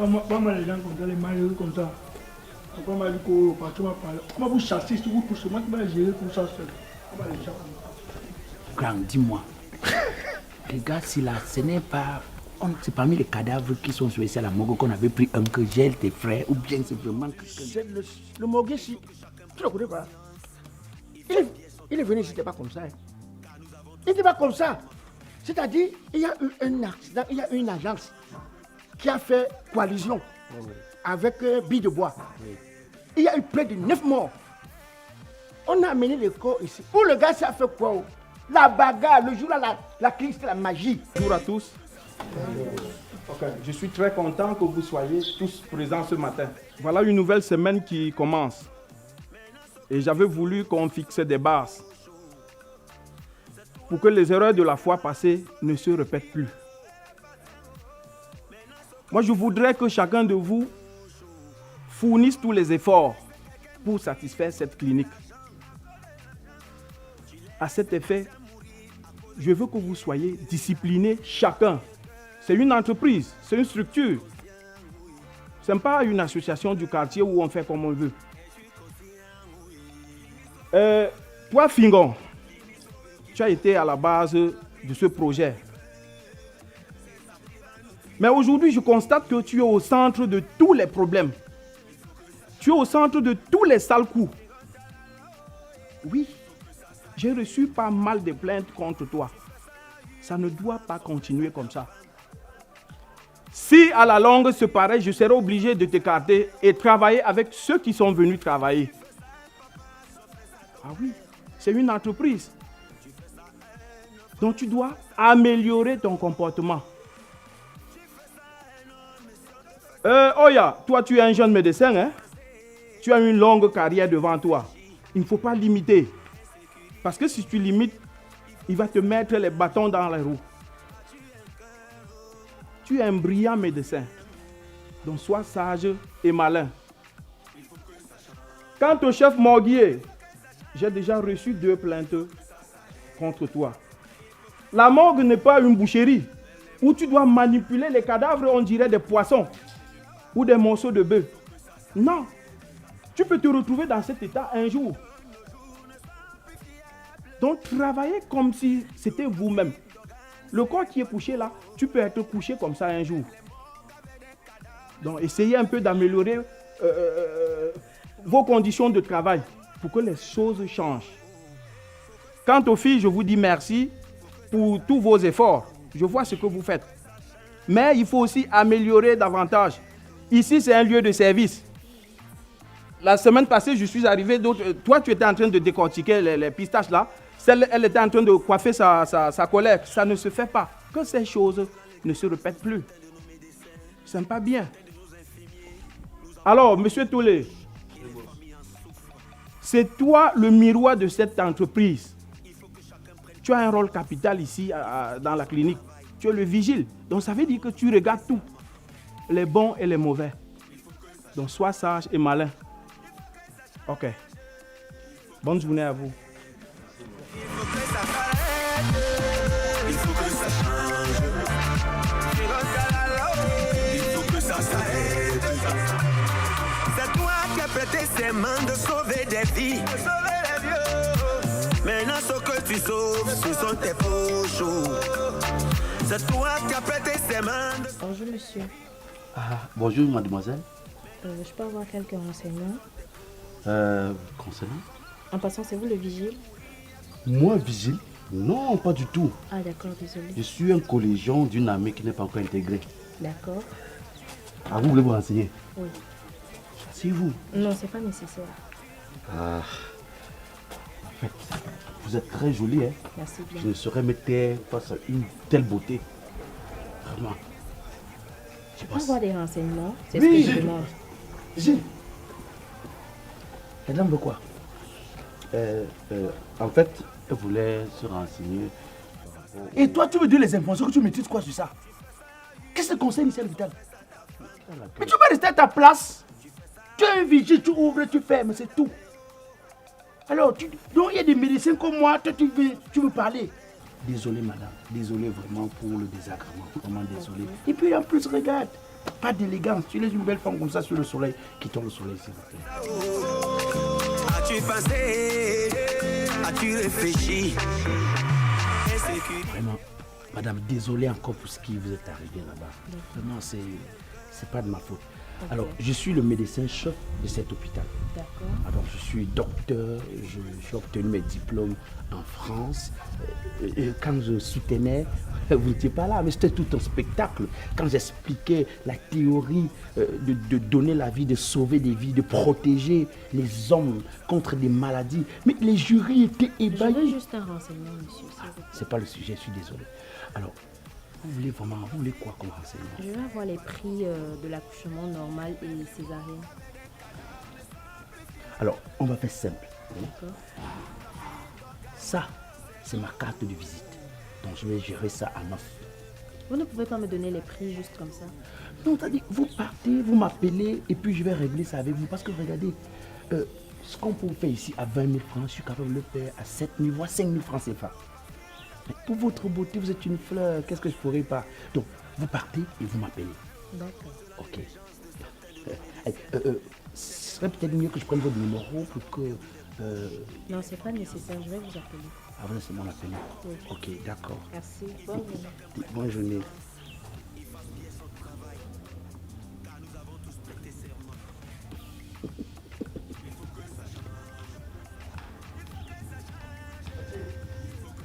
Pas mal les gens comme ça, les malheureux comme ça. Pourquoi m'a dit qu'on partout m'a parlé. Comment vous chassez si vous tous, moi qui vais gérer tout ça seul. Comment les gens comme ça. Grand, dis-moi. Regarde si là, ce n'est pas... C'est parmi les cadavres qui sont sur à la morgue qu'on avait pris un que gèle tes frères ou bien c'est vraiment... Le morgue ici, tu le connais pas? Il est venu, c'était pas comme ça. Hein. Il n'était pas comme ça. C'est-à-dire, il y a eu un accident, il y a eu une agence qui a fait coalition avec billes de bois. Il y a eu près de 9 morts. On a amené les corps ici. Pour le gars, ça a fait quoi? La bagarre, le jour-là, la crise, c'est la magie. Bonjour à tous. Okay. Je suis très content que vous soyez tous présents ce matin. Voilà une nouvelle semaine qui commence. Et j'avais voulu qu'on fixe des bases pour que les erreurs de la fois passée ne se répètent plus. Moi, je voudrais que chacun de vous fournisse tous les efforts pour satisfaire cette clinique. À cet effet, je veux que vous soyez disciplinés chacun. C'est une entreprise, c'est une structure. Ce n'est pas une association du quartier où on fait comme on veut. Toi, Fingon, tu as été à la base de ce projet. Mais aujourd'hui, je constate que tu es au centre de tous les problèmes. Tu es au centre de tous les sales coups. Oui, j'ai reçu pas mal de plaintes contre toi. Ça ne doit pas continuer comme ça. Si à la longue c'est pareil, je serai obligé de t'écarter et travailler avec ceux qui sont venus travailler. Ah oui, c'est une entreprise. Donc tu dois améliorer ton comportement. Oya, toi tu es un jeune médecin, hein? Tu as une longue carrière devant toi. Il ne faut pas limiter. Parce que si tu limites, il va te mettre les bâtons dans les roues. Tu es un brillant médecin. Donc sois sage et malin. Quant au chef morguier, j'ai déjà reçu 2 plaintes contre toi. La morgue n'est pas une boucherie où tu dois manipuler les cadavres, on dirait des poissons ou des morceaux de bœuf. Non, tu peux te retrouver dans cet état un jour. Donc travaillez comme si c'était vous-même. Le corps qui est couché là, tu peux être couché comme ça un jour. Donc essayez un peu d'améliorer vos conditions de travail pour que les choses changent. Quant aux filles, je vous dis merci pour tous vos efforts. Je vois ce que vous faites. Mais il faut aussi améliorer davantage. Ici, c'est un lieu de service. La semaine passée, je suis arrivé, toi tu étais en train de décortiquer les pistaches là. Elle était en train de coiffer sa colère. Ça ne se fait pas. Que ces choses ne se répètent plus. Ce n'est pas bien. Alors, monsieur Toulé, c'est toi le miroir de cette entreprise. Tu as un rôle capital ici dans la clinique. Tu es le vigile. Donc ça veut dire que tu regardes tout. Les bons et les mauvais. Donc sois sage et malin. Ok. Bonne journée à vous. Il faut que ça change. Il faut que ça s'arrête. C'est toi qui as prêté ces mains de sauver des vies. Maintenant ce que tu sauves, ce sont tes poches. C'est toi qui as prêté ces mains de... Bonjour monsieur. Ah, bonjour mademoiselle. Je peux avoir quelques renseignements? Concernant? En passant, c'est vous le vigile? Moi, vigile? Non, pas du tout. Ah d'accord, désolé. Je suis un collégien d'une armée qui n'est pas encore intégrée. D'accord. Ah, vous voulez vous renseigner? Oui. C'est vous? Non, c'est pas nécessaire. Ah, en fait, vous êtes très jolie, hein? Merci bien. Je ne saurais me taire face à une telle beauté. Vraiment. Je peux avoir des renseignements? C'est Oui, ce que je demande. Gilles. La dame veut quoi? En fait, elle voulait se renseigner. Et toi, tu me dis les informations que tu maîtrises quoi sur ça? Qu'est-ce que conseille Michel Vital? Mais tu vas rester à ta place. Tu es un vigile, tu ouvres, tu fermes, c'est tout. Alors, donc il y a des médecins comme moi, toi tu veux parler. Désolé madame, désolé vraiment pour le désagrément, vraiment désolé. Et puis en plus, regarde, Pas d'élégance. Tu laisses une belle femme comme ça sur le soleil. Quittons le soleil, s'il vous plaît. As-tu pensé? As-tu réfléchi? Vraiment, madame, désolé encore pour ce qui vous est arrivé là-bas. Vraiment, c'est pas de ma faute. Okay. Alors, je suis le médecin-chef de cet hôpital. D'accord. Alors, je suis docteur, j'ai obtenu mes diplômes en France. Et quand je soutenais, vous n'étiez pas là, mais c'était tout un spectacle. Quand j'expliquais la théorie de donner la vie, de sauver des vies, de protéger les hommes contre des maladies, mais les jurys étaient Je veux ébahis. juste un renseignement, monsieur. s'il vous plaît. C'est pas le sujet, je suis désolé. Alors, vous voulez quoi comme renseignement? Je veux avoir les prix de l'accouchement normal et césarienne. Alors, on va faire simple. D'accord. Ça, c'est ma carte de visite. Donc, je vais gérer ça à 9. Vous ne pouvez pas me donner les prix juste comme ça? Non, c'est-à-dire, vous partez, vous m'appelez, et puis je vais régler ça avec vous. Parce que regardez, ce qu'on peut faire ici à 20 000 francs, je suis capable de le faire à 7 000, voire 5 000 francs CFA. Mais pour votre beauté, vous êtes une fleur, qu'est-ce que je pourrais pas? Donc, vous partez et vous m'appelez. D'accord. Ok. Ce serait peut-être mieux que je prenne votre numéro pour que... Non, c'est pas nécessaire, je vais vous appeler. Ah, vous laissez-moi l'appeler. Oui. Ok, d'accord. Merci. Bonne journée. Bonne journée.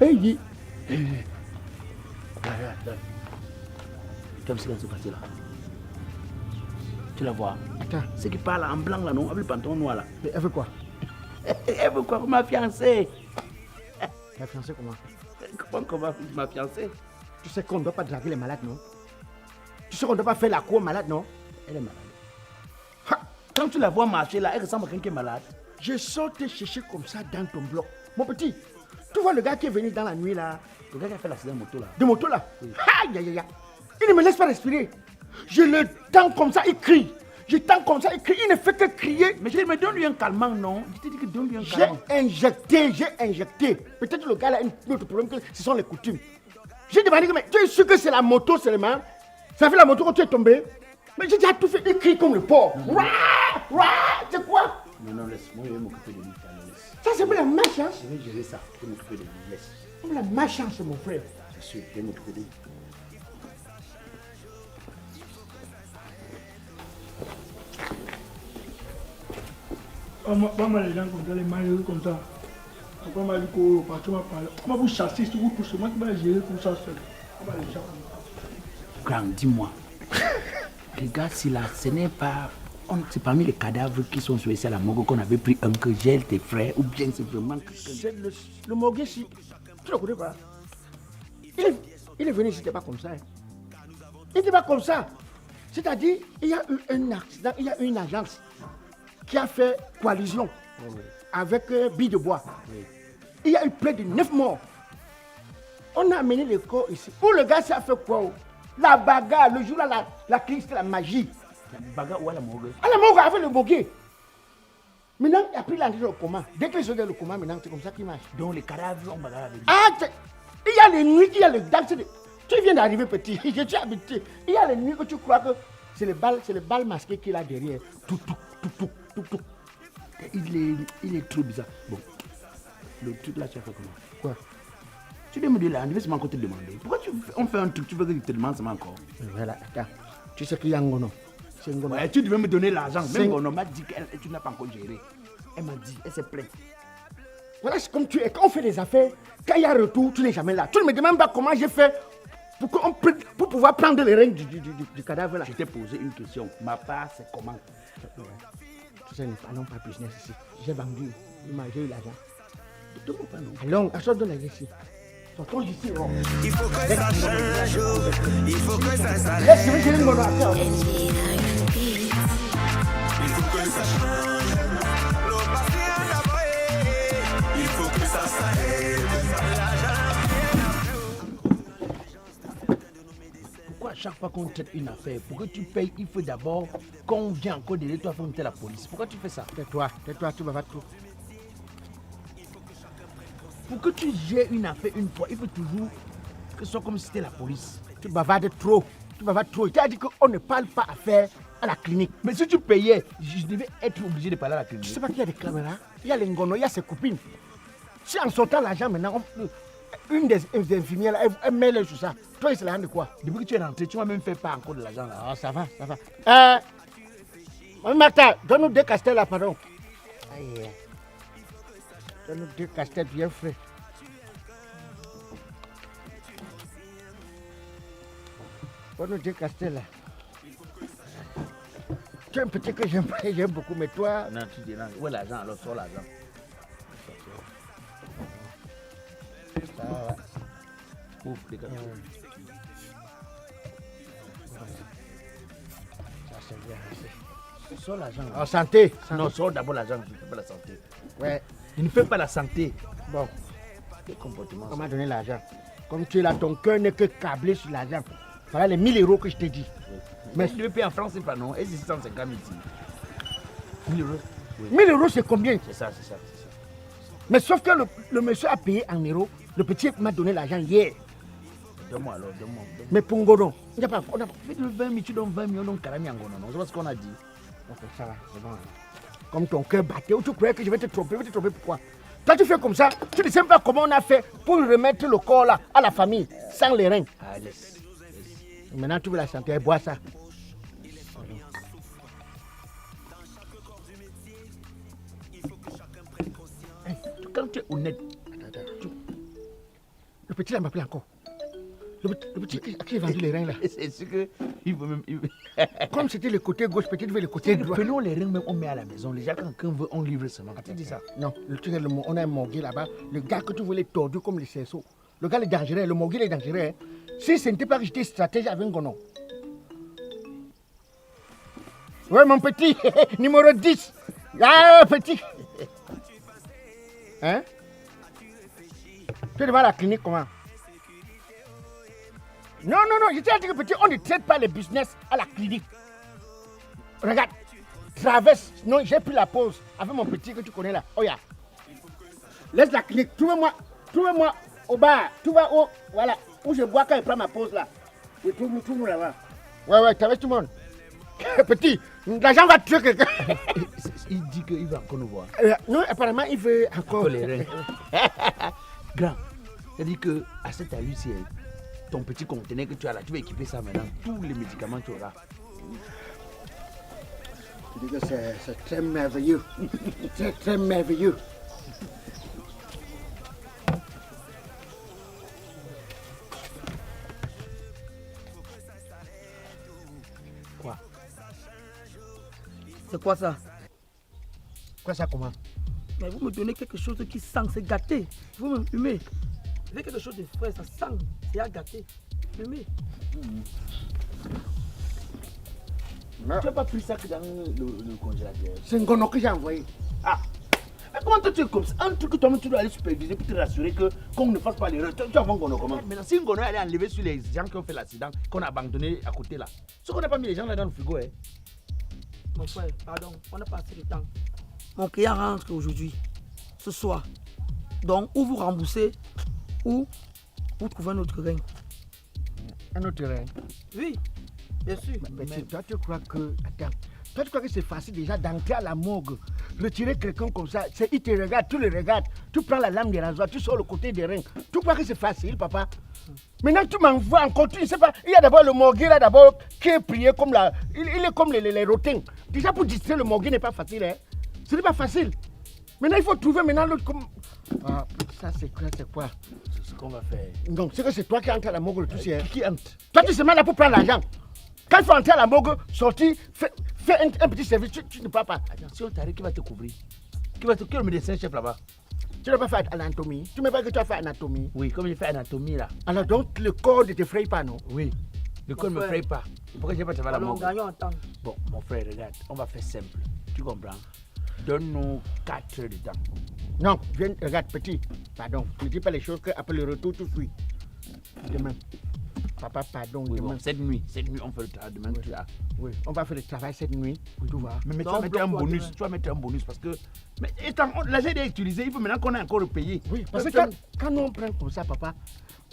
Hey, Guy. Comme c'est dans ce quartier là. Tu la vois? Attends, C'est qui parle en blanc là, non? Avec le pantalon noir là. mais elle veut quoi? Elle veut quoi? Ma fiancée. La fiancée comment? Comment ma fiancée? Tu sais qu'on ne doit pas draguer les malades, non? Tu sais qu'on ne doit pas faire la cour aux malades, non? Elle est malade. Ha! Quand tu la vois marcher là, elle ressemble à quelqu'un qui est malade. Je sors te chercher comme ça dans ton bloc. Mon petit, tu vois le gars qui est venu dans la nuit là, Le gars qui a fait l'accident de moto là. de moto là? Aïe, aïe, aïe. Il ne me laisse pas respirer. Je le tends comme ça, il crie. Je tends comme ça, il crie. Il ne fait que crier. Mais je dis, mais donne-lui un calmant, non? Je t'ai dit que donne-lui un J'ai calmant. injecté. Peut-être le gars là a un autre problème que ce sont les coutumes. J'ai demandé, mais tu es sûr que c'est la moto seulement? Ça fait la moto quand tu es tombé? Mais j'ai déjà tout fait, il crie comme le porc. Ouah, ouah, c'est quoi? Non, non, laisse-moi, je vais m'occuper de lui. Laisse. Ça c'est pour la malchance. Je vais gérer ça. Je vais m'occuper de lui. Laisse. Pour la malchance, mon frère. C'est sûr, je vais m'occuper de lui. Pas mal les gens comme ça, les malheureux comme ça. Après, on m'a dit qu'on va parler. On va vous chasser sur vous tous. C'est moi qui vais gérer tout ça seul. On va les gens comme ça. Grand, dis-moi. Regarde, si là, ce n'est pas... C'est parmi les cadavres qui sont sur ici à la morgue qu'on avait pris un que gèle tes frères, ou bien c'est vraiment quelqu'un... C'est le Morgue ici. Tu le connais pas? Il est venu, c'était pas comme ça. Hein. Il n'était pas comme ça. C'est-à-dire, il y a eu un accident, il y a eu une agence qui a fait coalition avec billes de bois. Il y a eu près de 9 morts. On a amené le corps ici. Pour le gars, ça a fait quoi? La bagarre, le jour là, la crise, c'était la magie. La bagarre ou à la morgue? À la morgue, avec le boguet. Maintenant, il a pris l'entrée au coma. Dès que les gens dans le coma, maintenant, c'est comme ça qu'il marche. Donc les cadavres ont bagarre avec lui. Ah, il y a les nuits, il y a le danse. Tu viens d'arriver petit, je suis habitué. Il y a les nuits que tu crois que c'est le bal masqué qu'il a derrière. Tout. Il est trop bizarre. Bon, le truc là, tu as fait comment? Quoi? Tu dois me dire là, je vais seulement te demander. Pourquoi on fait un truc, tu veux que je te demande seulement encore? Voilà, attends. Tu sais qu'il y a un gono. C'est un gono. Ouais, tu devais me donner l'argent. C'est- Même on m'a dit que tu n'as pas encore géré. Elle m'a dit, elle s'est plainte. Voilà, c'est comme tu es. Quand on fait des affaires, quand il y a retour, tu n'es jamais là. Tu ne me demandes pas comment j'ai fait pour pouvoir prendre les règnes du cadavre là. Je t'ai posé une question. Ma part, c'est comment? Tu sais, nous parlons pas business ici. J'ai vendu. J'ai eu l'argent. Demande pas, non. Allons, achète de la ici. Sortons d'ici. Oh. Il faut que ça change, oh. Il faut que ça s'arrête. Laisse, je vais gérer mon affaire. Il faut que ça change. L'eau patient d'abord, eh. Il faut que ça s'arrête. Pourquoi à chaque fois qu'on traite une affaire, pour que tu payes, il faut d'abord qu'on vienne encore derrière toi faire monter la police? Pourquoi tu fais ça? Tais-toi, tu vas tout. Pour que tu gères une affaire une fois, il faut toujours que ce soit comme si c'était la police. Tu bavardes trop. Tu vas trop. Tu as dit qu'on ne parle pas affaires à la clinique. Mais si tu payais, je devais être obligé de parler à la clinique. Tu sais pas qu'il y a des caméras, il y a les ngono, il y a ses copines. Si en sortant l'argent maintenant, une des infirmières, elle met l'œil sur ça. Toi, il se la rend de quoi? Depuis que tu es rentré, tu m'as même fait pas encore de l'argent là. Ah, ça va, ça va. Martha, donne-nous 2 castels là, pardon. Aïe. Donne-nous 2 castels bien frais. Donne-nous 2 castels là. Tu es un petit que j'aime beaucoup, mais toi... Non, tu dis non. Où est l'argent alors? Sors l'argent. Ça va. Ouf, les gars. Ça c'est bien. Sors l'argent. En santé. Non, sors d'abord l'argent. Je ne fais pas la santé. Ouais. Je ne fais pas la santé. Bon, Quel comportement? on m'a donné l'argent. Comme tu es là, ton cœur n'est que câblé sur l'argent. Voilà les 1000 euros que je t'ai dit. Mais je devais payer en France, c'est pas non. Et c'est 650 ici. 1000 euros. Oui. 1000 euros, c'est combien? C'est ça, c'est ça, c'est ça. Mais sauf que le monsieur a payé en euros. Le petit m'a donné l'argent hier. Donne-moi alors, donne-moi. Mais pour Ngono, il n'y a pas. On a... Fais de 20 000, tu donnes 20 millions, donc Karami Angono, non? C'est pas ce qu'on a dit. Ok, ça va, c'est bon. Comme ton cœur battait, ou tu croyais que je vais te tromper, pourquoi? Toi, tu fais comme ça, tu ne sais pas comment on a fait pour remettre le corps là à la famille, sans les reins. Ah, laisse. Maintenant, tu veux la santé, bois ça. Quand tu es honnête, Le petit là m'appelle encore. Le petit à qui a vendu les reins là. c'est sûr que il veut même. Comme c'était le côté gauche, peut-être veut le côté droit. Prenons les rings, même on met à la maison. Les gens, quand quelqu'un veut, on livre seulement. Tu dis ça? Non, on a un morgue là-bas. Le gars que tu voulais tordu comme les cerceaux. Le gars est dangereux, le morgue est dangereux. Hein. Si ce n'était pas que j'étais stratège avec Ngono. Ouais, mon petit, numéro 10. Ah, petit. Hein? Tu es devant la clinique comment? Non, je t'ai dit que petit, on ne traite pas les business à la clinique. Regarde, traverse. Non, j'ai pris la pause avec mon petit que tu connais là. Oh ya. Laisse la clinique. Trouve-moi au bar. Tu vas où? Voilà. Où je bois quand je prends ma pause là. Et trouve-moi là-bas. Ouais, traverse tout le monde. Petit, l'argent va tuer quelqu'un. Il dit qu'il va encore nous voir. Non, apparemment, il veut encore. Les reins. Grand, c'est-à-dire qu'à cette allure, c'est ton petit conteneur que tu as là, tu vas équiper ça maintenant. Tous les médicaments que tu auras. Je dis que c'est très merveilleux. C'est très merveilleux. Quoi? C'est quoi ça? Quoi ça comment? Mais vous me donnez quelque chose qui sent, c'est gâté. Vous me fumez. Vous avez quelque chose de frais, ça sent, c'est à gâter. Fumez. Tu n'as pas pris ça que dans le congélateur? C'est Ngono que j'ai envoyé. Ah! Mais comment toi tu es comme ça? Un truc que toi-même tu dois aller superviser pour te rassurer qu'on ne fasse pas l'erreur. Tu as vu Ngono comment? Maintenant, si Ngono allait enlever sur les gens qui ont fait l'accident, qu'on a abandonné à côté là, ce qu'on n'a pas mis les gens là dans le frigo, hein? Mon frère, pardon, on n'a pas assez de temps. Mon client rentre aujourd'hui, ce soir. Donc, ou vous remboursez, ou vous trouvez un autre rein. Un autre rein? Oui, bien sûr. Mais toi, tu crois que... Attends. Toi, tu crois que c'est facile déjà d'entrer à la morgue, retirer quelqu'un comme ça, il te regarde, tu le regardes, tu prends la lame de rasoir, tu sors le côté des reins. Tu crois que c'est facile, papa? Maintenant, tu m'envoies encore, tu ne sais pas. Il y a d'abord le morgue là, d'abord, qui est prié comme la... Il est comme les rotins. Déjà, pour distraire le morgue n'est pas facile, hein? Ce n'est pas facile. Maintenant, il faut trouver maintenant l'autre comme... Ah, ça, c'est quoi? C'est ce qu'on va faire. Donc, c'est que c'est toi qui entres à la morgue, le tout c'est... Qui entre? Toi, tu se mets là pour prendre l'argent. Quand il faut entrer à la morgue, sortir, fais un petit service, tu ne pars pas. Attention, t'arrives, qui va te couvrir? Qui est le médecin-chef là-bas? Tu n'as pas fait anatomie. Tu ne m'as pas que tu as fait anatomie. Oui, comme j'ai fait anatomie là. Alors donc, le corps ne te fraye pas, non? Oui. Le corps ne me fraye pas. Pourquoi je n'ai pas travaillé à la Alors, morgue? gagnons en temps. Bon, mon frère, regarde, on va faire simple. Tu comprends? Donne-nous 4 heures de temps. Non, viens, regarde, petit. Pardon, ne dis pas les choses qu'après le retour, tu fuis. Demain. papa, pardon. Oui, demain. bon, cette nuit, on fait le travail. Demain, tu as. Oui, on va faire le travail cette nuit. Tu vois. Mais tu Donc, vas mettre un bloque-toi bonus. demain. Tu vas mettre un bonus parce que. Mais étant, l'argent est utilisé, il faut maintenant qu'on ait encore le payer. Oui, parce que quand nous on prend comme ça, papa,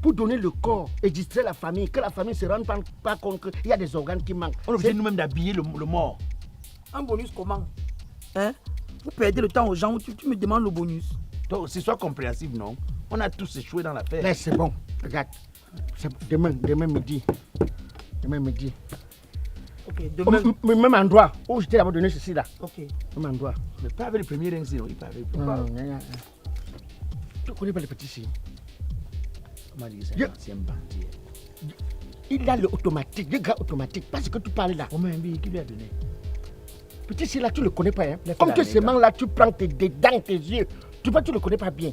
pour donner le corps et distraire la famille, que la famille ne se rende pas compte qu'il y a des organes qui manquent. On est obligé nous-mêmes d'habiller le mort. Un bonus comment? Hein? Vous perdez le temps aux gens, tu me demandes le bonus. Donc, c'est soit compréhensif, non? On a tous échoué dans l'affaire. Là, c'est bon. Regarde. Demain midi. Demain midi. Ok, demain. Au même endroit où je t'ai d'abord donné ceci là. Ok. Même endroit. Mais pas avec le premier ring, sinon il pas avec le Non, non. Tu connais pas les petits signes? Comment dire ça? Yo. C'est un banquier. Il a le automatique, le gars automatique. Parce que tu parles là. Comment un billet qui lui a donné? Petit signes là, tu le connais pas. Hein? Il a fait Comme la que règle. ces mains là, tu prends tes dedans tes yeux. Tu vois, tu le connais pas bien.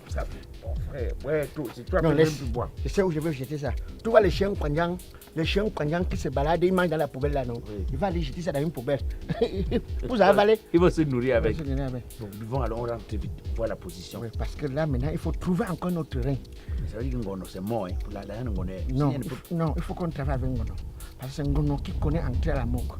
Ça fait bon frère. Ouais, toi, c'est toi Non, qui laisse. même plus boire. Je sais où je veux jeter ça. Tu vois les chiens Kwanyang qui se baladent, ils mangent dans la poubelle là, non? Oui. Il va aller jeter ça dans une poubelle. Vous avez avalé? Il va se nourrir avec. Oui, Donc, buvons alors, on rentre vite, voir la position. parce que là maintenant, il faut trouver encore notre terrain. Mais ça veut dire que Ngono, c'est mort, hein. Pour la Ngono. Non, il faut qu'on travaille avec Ngono. Parce que c'est Ngono qui connaît entrer à la morgue.